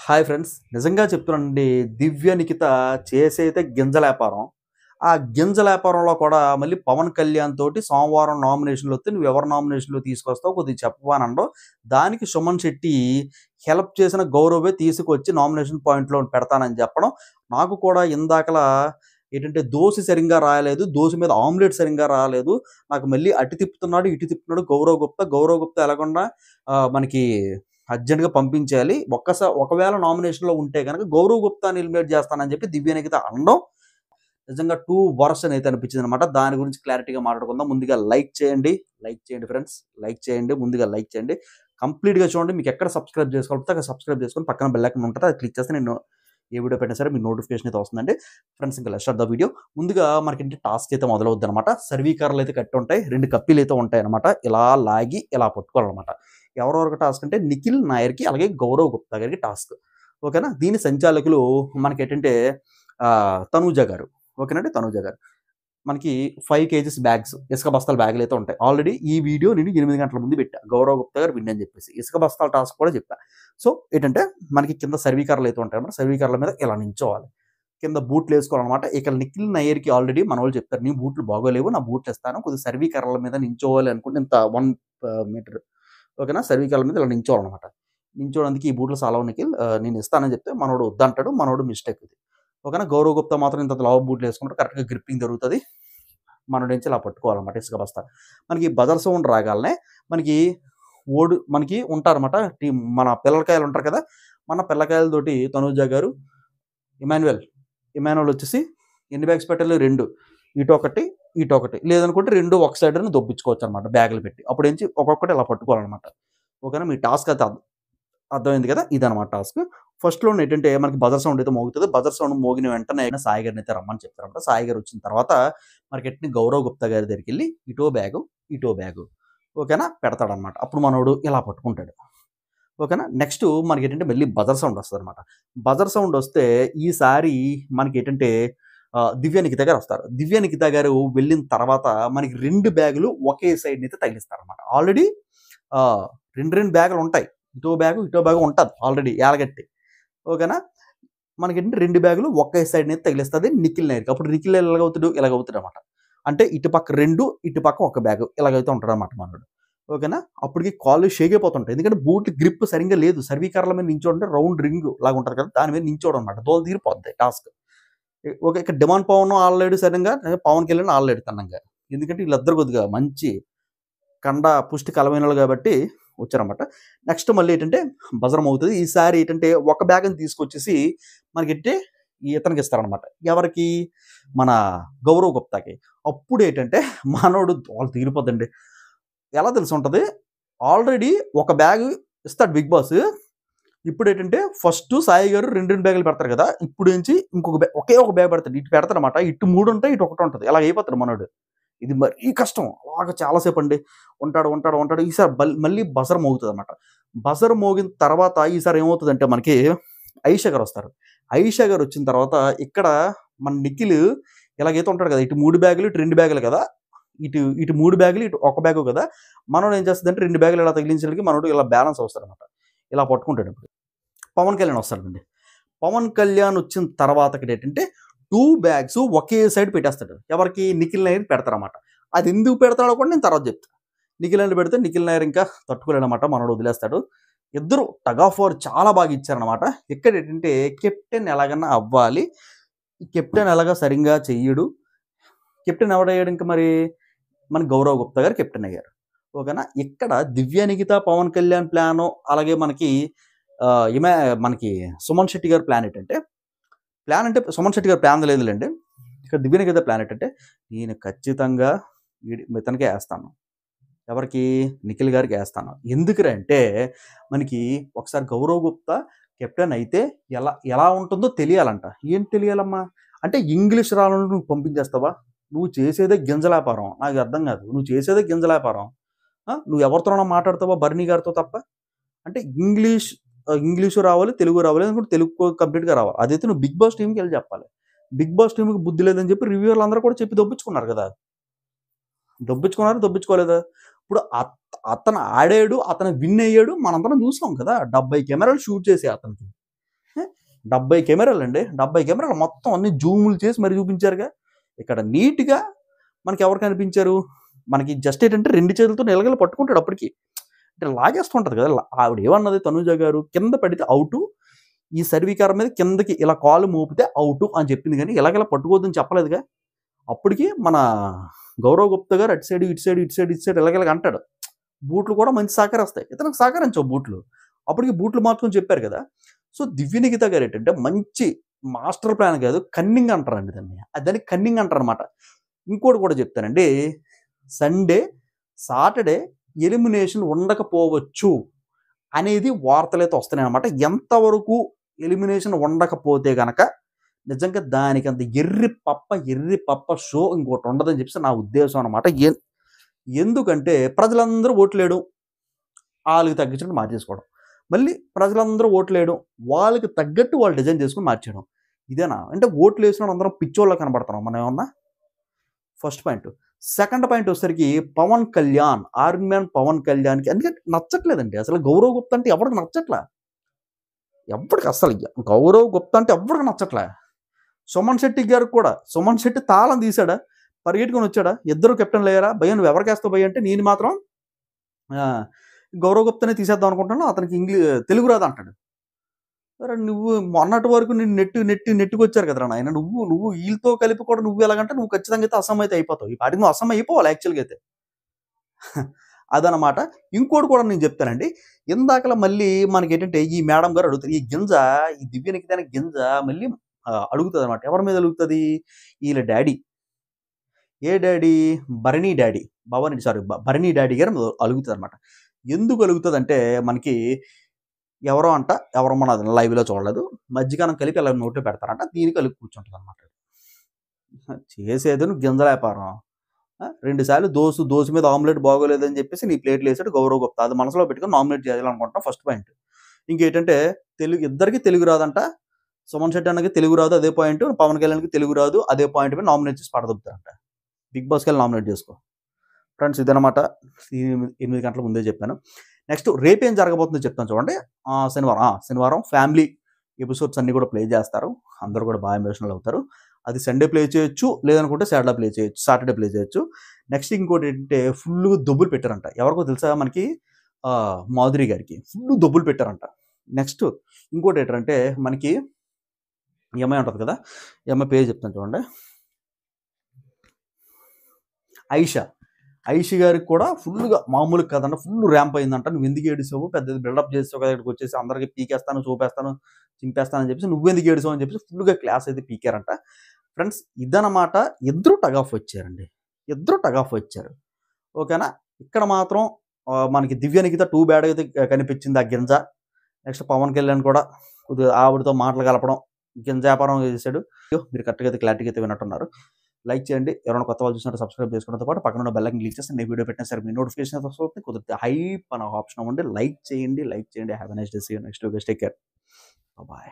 Hi friends. నిజంగా చెప్తున్నానండి. దివ్య నిఖిత చేసేదైతే గింజల వ్యాపారం. ఆ గింజల వ్యాపారంలో కూడా మళ్ళీ పవన్ కళ్యాణ్ తోటి సోమవారం నామినేషన్‌లొత్తే "నువ్వెవరి నామినేషన్‌లో తీసుకొస్తావో కొద్దిగా చెప్పవా" అని అనడం. దానికి సుమన్ శెట్టి హెల్ప్ చేసిన గౌరవే తీసుకొచ్చి నామినేషన్ పాయింట్‌లో పెడతానని చెప్పడం. నాకు కూడా ఇందాకలా ఏంటంటే దోస సరింగా రాలేదు. దోస మీద ఆమ్లెట్ సరింగా రాలేదు. నాకు మళ్ళీ అటు తిప్పుతున్నాడు, ఇటు తిప్పుతున్నాడు గౌరవ్ గుప్తా. గౌరవ్ గుప్తా ఎలాగున్నా మనకి అర్జెంట్‌గా పంపించేయాలి. ఒకవేళ నామినేషన్‌లో ఉంటే గనక గౌరవ్ గుప్తాని ఎలిమినేట్ చేస్తానని చెప్పి దివ్య నిఖిత అనడం నిజంగా టూ వర్షన్ అయితే అనిపించిందనమాట. దాని గురించి క్లారిటీగా మాట్లాడుకుందాం. ముందుగా లైక్ చేయండి ఫ్రెండ్స్. లైక్ చేయండి. ముందుగా లైక్ చేయండి. కంప్లీట్‌గా చూడండి. మీకు ఎక్కడ సబ్స్క్రైబ్ చేసుకోకపోతే అక్కడ సబ్స్క్రైబ్ చేసుకొని పక్కన బెల్ ఐకాన్ ఉంటది. అది క్లిక్ చేస్తే నేను ఏ వీడియో పెట్టినా సరే మీకు నోటిఫికేషన్ అయితే వస్తుందండి. ఫ్రెండ్స్ ఇంకా లెట్స్ స్టార్ట్ ద వీడియో. ముందుగా మనకేంటి టాస్క్ అయితే మొదలవుద్దనమాట. సర్వీకర్రలు అయితే కట్టి ఉంటాయి. 2 కప్పీలు అయితే ఉంటాయన్నమాట. ఇలా లాగి ఇలా పట్టుకోవాలన్నమాట. ఎవరెవరికి టాస్క్ అంటే నిఖిల్ నాయర్‌కి అలాగే గౌరవ్ గుప్తా గారికి టాస్క్. ఓకేనా? దీని సంచాలకులు మనకేంటంటే తనూజ గారు. ఓకేనండి. తనూజ గారు. మనకి 5 కేజీస్ బ్యాగ్స్ ఇసుక బస్తాల బ్యాగులైతే ఉంటాయి. ఆల్రెడీ ఈ వీడియో నేను 8 గంటల ముందు పెట్టా. గౌరవ్ గుప్తా గారు విన్ అని చెప్పేసి. ఇసుక బస్తాల టాస్క్ కూడా చెప్పా. సో, ఏంటంటే మనకి కింద సర్వీకర్రలైతే ఉంటాయన్నమాట. సర్వీకర్రల మీద ఇలా నించోవాలి. కింద బూట్లేసుకోవాలన్నమాట. ఇక్కడ నిఖిల్ నయ్యర్‌కి ఆల్రెడీ మనోళ్ళు చెప్తారు. నీ బూట్లు బాగోలేవు. నా బూట్లు ఇస్తాను. కొద్దిగా సర్వీకర్రల మీద నించోవాలి అనుకుంటే ఇంత 1 మీటర్ ఓకేనా? సర్వీకర్రల మీద ఇలా నించోవాలన్నమాట. నించోడానికి ఈ బూట్లు సాలవు నిఖిల్. నేను ఇస్తానని చెప్తే మనోడు వద్దంటాడు. మనోడు మిస్టేక్ ఇది. ఓకేనా? గౌరవ్ గుప్తా మాత్రం ఇంత లావు బూట్లు వేసుకుంటాడు. కరెక్ట్‌గా గ్రిప్పింగ్ జరుగుతది. మనోడించి ఇలా పట్టుకోవాలన్నమాట ఇసుక బస్తా. మనకి బజర్ సౌండ్ రాగాలనే మనకి మనకి ఉంటారన్నమాట. మన పిల్లకాయలు ఉంటారు కదా! మన పిల్లకాయలతోటి తనూజ గారు ఇమాన్యుయల్ వచ్చేసి ఎన్ని బ్యాగ్స్ పెట్టాలి? 2 ఇటొకటి, ఇటొకటి. లేదనుకుంటే 2 ఒక సైడ్‌న దొబ్బించుకోవచ్చనమాట బ్యాగులు పెట్టి. అప్పుడేంచి ఒక్కొక్కటి ఇలా పట్టుకోవాలనమాట. ఓకేనా? మీ టాస్క్ అయితే అర్థమైంది కదా! ఇదనమాట టాస్క్. ఫస్ట్‌లోనే ఏంటంటే మనకి బజర్ సౌండ్ అయితే మోగుతది. బజర్ సౌండ్ మోగిన వెంటనే సాయి గారిని అయితే రమ్మని చెప్తారన్నమాట. సాయి గారు వచ్చిన తర్వాత మనకెట్ని గౌరవ్ గుప్తా గారి దగ్గరికెళ్ళి ఇటో బ్యాగు ఓకేనా? పెడతాడనమాట. అప్పుడు మనోడు ఇలా పట్టుకుంటాడు. ఓకేనా? నెక్స్ట్ మనకేంటంటే మళ్ళీ బజర్ సౌండ్ వస్తదనమాట. బజర్ సౌండ్ వస్తే ఈసారి మనకేంటంటే దివ్య నిఖిత గారు వస్తారు. దివ్య నిఖిత గారు వెళ్ళిన తర్వాత మనకి 2 బ్యాగులు ఒకే సైడ్‌నైతే తగిలిస్తారనమాట. ఆల్రెడీ 2 బ్యాగులు ఉంటాయి. ఇటో బ్యాగు ఉంటది ఆల్రెడీ ఏలగట్టి. ఓకేనా? మనకేంటంటే 2 బ్యాగులు ఒకే సైడ్‌నైతే తగిలిస్తది నిఖిల్ నాయర్‌కి. అప్పుడు నిఖిల్ ఇలాగవుతాడనమాట. అంటే ఇటుపక్క 2, ఇటుపక్క ఒక బ్యాగు ఇలాగైతే ఉంటాడనమాట మనోడు. ఓకేనా? అప్పటికి కాళ్ళు షేక్ అయిపోతుంటాయి. ఎందుకంటే బూట్ గ్రిప్ సరింగా లేదు. సర్వీకర్రల మీద నించోడుంటే రౌండ్ రింగ్ లాగా ఉంటది కదా! దాని మీద నించోడనమాట. దోల తీరిపోద్ది టాస్క్. ఓకే. ఇక్కడ డిమాండ్ పవన్ ఆడలేడు సడెన్‌గా. పవన్ కళ్యాణ్ ఆడలేడు తిన్నంగా. ఎందుకంటే వీళ్ళిద్దరు కొద్దిగా మంచి పుష్టి కలమైనోళ్ళు కాబట్టి వచ్చారన్నమాట. నెక్స్ట్ మళ్ళీ ఏంటంటే బజరం అవుతది. ఈసారి ఏంటంటే ఒక బ్యాగ్‌ని తీసుకొచ్చేసి మనకేంటే ఇతనికి ఇస్తారనమాట. ఎవరికి? మన గౌరవ్ గుప్తాకి. అప్పుడేంటంటే మనోడు దోల తీరిపోద్దండి. ఎలా తెలిసుంటది? ఆల్రెడీ ఒక బ్యాగ్ ఇస్తాడు బిగ్ బాస్. ఇప్పుడేంటంటే ఫస్ట్ సాయి గారు 2 బ్యాగులు పెడతారు కదా! ఇప్పుడేంచి ఒకే ఒక బ్యాగ్ పెడతాడు. ఇటు పెడతాడనమాట. ఇటు 3 ఉంటాయి. ఇటు ఒకటి ఉంటది. ఇలా అయిపోతాడు మనోడు. ఇది మరీ కష్టం. అలాగా చాలా సేపండి. ఉంటాడు. ఈసారి మళ్ళీ బజర్ మోగుతదనమాట. బజర్ మోగిన తర్వాత ఈసారి ఏమవుతదంటే మనకి ఆయిషా గారొస్తారు. ఆయిషా గారొచ్చిన తర్వాత ఇక్కడ మన నిఖిల్ ఇలాగైతే ఉంటాడు కదా! ఇటు 3 బ్యాగులు, ఇటు 2 బ్యాగులు కదా! ఇటు 3 బ్యాగులు, ఇటు ఒక బ్యాగు కదా! మనోడు ఏం చేస్తాడంటే 2 బ్యాగులు ఇలా తగిలించేసరికి మనోడు ఇలా బ్యాలెన్స్ అవుతాడనమాట. ఇలా పట్టుకుంటాడు ఇప్పుడు. పవన్ కళ్యాణ్ వస్తాడండి. పవన్ కళ్యాణ్ వచ్చిన తర్వాత ఇక్కడేంటంటే 2 బ్యాగ్స్ ఒకే సైడ్ పెట్టేస్తాడు. ఎవరికి? నిఖిల్ నాయర్ పెడతారన్నమాట. అది ఎందుకు పెడతాడో కూడా నేను తర్వాత చెప్తా. నిఖిల్ నాయర్ పెడితే నిఖిల్ నాయర్ ఇంకా తట్టుకోలేడనమాట. మనోడు వదిలేస్తాడు. ఇద్దరు టగ్ ఆఫ్ వార్ చాలా బాగా ఇచ్చారనమాట. ఇక్కడేంటంటే కెప్టెన్ ఎలాగన్నా అవ్వాలి. ఈ కెప్టెన్ ఎలాగా సరింగా చెయ్యడు. కెప్టెన్ ఎవడయ్యాడు ఇంక మరి? మన గౌరవ్ గుప్తా గారు కెప్టెన్ అయ్యారు. ఓకేనా? ఇక్కడ దివ్య నిఖిత, పవన్ కళ్యాణ్ ప్లాను అలాగే మనకి మనకి సుమన్ శెట్టి గారి ప్లాన్ ఏంటంటే అంటే సుమన్ శెట్టి గారి ప్లాన్ లేదులెండి. ఇక్కడ దివ్య నిఖిత ప్లాన్ ఏంటంటే నేను ఖచ్చితంగా ఇతనికే ఏస్తాను. ఎవరికి? నిఖిల్ గారికి ఏస్తాను. ఎందుకురా అంటే మనకి ఒకసారి గౌరవ్ గుప్తా కెప్టెన్ అయితే ఎలా ఉంటుందో తెలియాలంట. ఏం తెలియాలమ్మా? అంటే ఇంగ్లీష్ రానోడిని నువ్వు పంపించేస్తావా? నువ్వు చేసేదే గింజల వ్యాపారం. నాకు అర్థం కాదు. నువ్వు చేసేదే గింజల వ్యాపారం. నువ్వు ఎవరితోనైనా మాట్లాడతావా బర్నీ గారితో తప్ప? అంటే ఇంగ్లీషు రావాలి, తెలుగు రావాలి. లేదంటే తెలుగు కంప్లీట్‌గా రావాలి. అదైతే నువ్వు బిగ్ బాస్ టీమ్‌కెళ్ళి చెప్పాలి. బిగ్ బాస్ టీమ్‌కి బుద్ధి లేదని చెప్పి రివ్యూవర్లు అందరూ కూడా చెప్పి దొబ్బించుకున్నారు కదా! దొబ్బించుకోలేదా? ఇప్పుడు అతను ఆడాడు, అతను విన్ అయ్యాడు. మనందరం చూసాం కదా! 70 కెమెరాలు షూట్ చేసాయి అతనికి. 70 కెమెరాలు అండి, 70 కెమెరాలు మొత్తం అన్ని జూములు చేసి మరి చూపించారుగా. ఇక్కడ నీట్గా మనకి ఎవరు కనిపించారు, మనకి జస్ట్ ఏంటంటే 2 చేతులతో నిలగల పట్టుకుంటాడు అప్పటికి, అంటే లాగేస్తుంటది కదా. ఆవిడ ఏమన్నది తనుజ గారు, కింద పడితే అవుటు, ఈ సర్వీకారం మీద కిందకి ఇలా కాలు మోపితే అవుటు అని చెప్పింది, కానీ ఇలాగలా పట్టుకోవద్దని చెప్పలేదుగా. అప్పటికి మన గౌరవ్ గుప్తా గారు అటు సైడ్ ఇటు సైడ్ ఇటు సైడ్ ఇటు సైడ్ ఇలాగలాగ అంటాడు. బూట్లు కూడా మంచి సహకరిస్తాయి, ఇతనికి సహకరించవు బూట్లు. అప్పటికి బూట్లు మార్చుకొని చెప్పారు కదా. సో దివ్య నిఖిత గారు ఏంటంటే మంచి మాస్టర్ ప్లాన్ కాదు, కన్నింగ్ అంటారండి దాన్ని, దాన్ని కన్నింగ్ అంటారు అనమాట. ఇంకోటి కూడా చెప్తానండి, సండే సాటర్డే ఎలిమినేషన్ ఉండకపోవచ్చు అనేది వార్తలైతే వస్తున్నాయి అనమాట. ఎంతవరకు ఎలిమినేషన్ ఉండకపోతే గనక నిజంగా దానికంత ఎర్రి పప్ప షో ఇంకోటి ఉండదని చెప్పేసి నా ఉద్దేశం అనమాట. ఎందుకంటే ప్రజలందరూ ఓట్లేయడం, వాళ్ళకి తగ్గించినట్టు మార్చేసుకోవడం, మళ్ళీ ప్రజలందరూ ఓట్లేయడం, వాళ్ళకి తగ్గట్టు వాళ్ళు డిజైన్ చేసుకుని మార్చేయడం. ఇదేనా అంటే ఓట్లు వేసిన అందరం పిచ్చోళ్ళ కనబడుతున్నాం మనం ఏమన్నా? First point. సెకండ్ పాయింట్ వచ్చేసరికి పవన్ కళ్యాణ్, ఆర్మీ మ్యాన్ పవన్ కళ్యాణ్కి ఎందుకంటే నచ్చట్లేదండి అసలు. గౌరవ్ గుప్తా అంటే ఎవరికి నచ్చట్లే, ఎవరికి అసలు గౌరవ్ గుప్తా అంటే ఎవరికి నచ్చట్లే. సుమన్ శెట్టి గారికి కూడా, సుమన్ శెట్టి తాళం తీసాడా, పరిగెట్టుకొని వచ్చాడా, ఇద్దరు కెప్టెన్లు అయ్యారా, భయ్య నువ్వు ఎవరికేస్తావు భయ్య అంటే నేను మాత్రం గౌరవ్ గుప్తానే తీసేద్దాం అనుకుంటున్నాను, అతనికి తెలుగు రాదు అంటాడు. సరే నువ్వు మొన్నటి వరకు నేను నెట్టుకొచ్చారు కదరా నాయన, నువ్వు వీళ్ళతో కలిపి కూడా నువ్వు ఎలాగంటే నువ్వు ఖచ్చితంగా అయితే అసమ్ అయితే అయిపోతావు, ఈ పాటికి నువ్వు అసమ్ అయిపోవాలి యాక్చువల్గా అయితే. అదనమాట. ఇంకోటి కూడా నేను చెప్తానండి, ఇందాకలా మళ్ళీ మనకి ఏంటంటే ఈ మేడం గారు అడుగుతారు, ఈ గింజ, ఈ దివ్య నిఖిత గింజ మళ్ళీ అడుగుతుంది అనమాట. ఎవరి మీద అడుగుతుంది? వీళ్ళ డాడీ. ఏ daddy? Bharani daddy, Bharani daddy గారు అలుగుతుంది అనమాట. ఎందుకు అలుగుతుంది అంటే మనకి ఎవరో అంట, ఎవరో మన లైవ్లో చూడలేదు, మధ్యకాలం కలిపి ఇలా నోట్లో పెడతారంట, దీనికి కలిపి కూర్చుంటుంది అనమాట. చేసేది గింజల వ్యాపారం. 2 సార్లు దోసు మీద ఆమ్లెట్ బాగోలేదని చెప్పేసి నీ ప్లేట్లు వేసాడు గౌరవ్ గుప్తా, అది మనసులో పెట్టుకుని నామినేట్ చేయాలనుకుంటున్నా ఫస్ట్ పాయింట్. ఇంకేంటంటే ఇద్దరికి తెలుగు రాదంట, సుమన్ శెట్టి అన్నకి తెలుగు రాదు అదే పాయింట్, పవన్ కళ్యాణ్కి తెలుగు రాదు అదే పాయింట్ మీద నామినేట్ చేసి పడదొబ్బుతారంట. బిగ్ బాస్కి వెళ్ళి నామినేట్ చేసుకో ఫ్రెండ్స్. ఇదనమాట, 8 గంటల ముందే చెప్పాను. నెక్స్ట్ రేపేం జరగబోతుందో చెప్తాను చూడండి. శనివారం ఫ్యామిలీ ఎపిసోడ్స్ అన్నీ కూడా ప్లే చేస్తారు, అందరూ కూడా బాగా ఎమోషనల్ అవుతారు. అది సండే ప్లే చేయొచ్చు, లేదనుకుంటే సాటర్డే ప్లే చేయొచ్చు. నెక్స్ట్ ఇంకోటి ఏంటంటే ఫుల్ దొబ్బులు పెట్టారంట, ఎవరికో తెలుసా మనకి, మాధురి గారికి ఫుల్ దొబ్బులు పెట్టారంట. నెక్స్ట్ ఇంకోటి ఏంటంటే మనకి ఎంఐ ఉంటుంది కదా, ఎంఐ పేరు చెప్తాను చూడండి, ఐషి గారికి కూడా ఫుల్గా మామూలు కదంట, ఫుల్ ర్యాంప్ అయిందంట. నువ్వు ఎందుకు ఏడిసావు, పెద్దది బిల్డప్ చేసావు కదా, ఇక్కడికి వచ్చేసి అందరికి పీకేస్తాను చూపేస్తాను చింపేస్తాను అని చెప్పేసి నువ్వెందుకు ఏడిసావు అని చెప్పేసి ఫుల్గా క్లాస్ అయితే పీకారంట. ఫ్రెండ్స్ ఇదనమాట, ఇద్దరు టగ్ ఆఫ్ వచ్చారు. ఓకేనా. ఇక్కడ మాత్రం మనకి దివ్య నిఖిత 2 బ్యాడ్ అయితే కనిపించింది ఆ గింజ. నెక్స్ట్ పవన్ కళ్యాణ్ కూడా కొద్దిగా ఆవిడతో మాటలు కలపడం, గింజ వ్యాపారం చేశాడు. మీరు కరెక్ట్గా అయితే క్లారిటీగా అయితే విన్నట్టున్నారు. లైక్ చేయండి, ఎవరైనా కొత్త వాళ్ళు చూసినట్టు సబ్స్క్రైబ్ చేసుకోవడంతో పాటు పక్కన ఉన్న బెల్ ఐకాన్ క్లిక్ చేస్తే నేను వీడియో పెట్టిన సరే మీ నోటిఫికేషన్ వస్తుంది. కుదిరితే హైప్ అనే ఆప్షన్ ఉండి లైక్ చేయండి. Have a nice day, see you next video, take care, bye.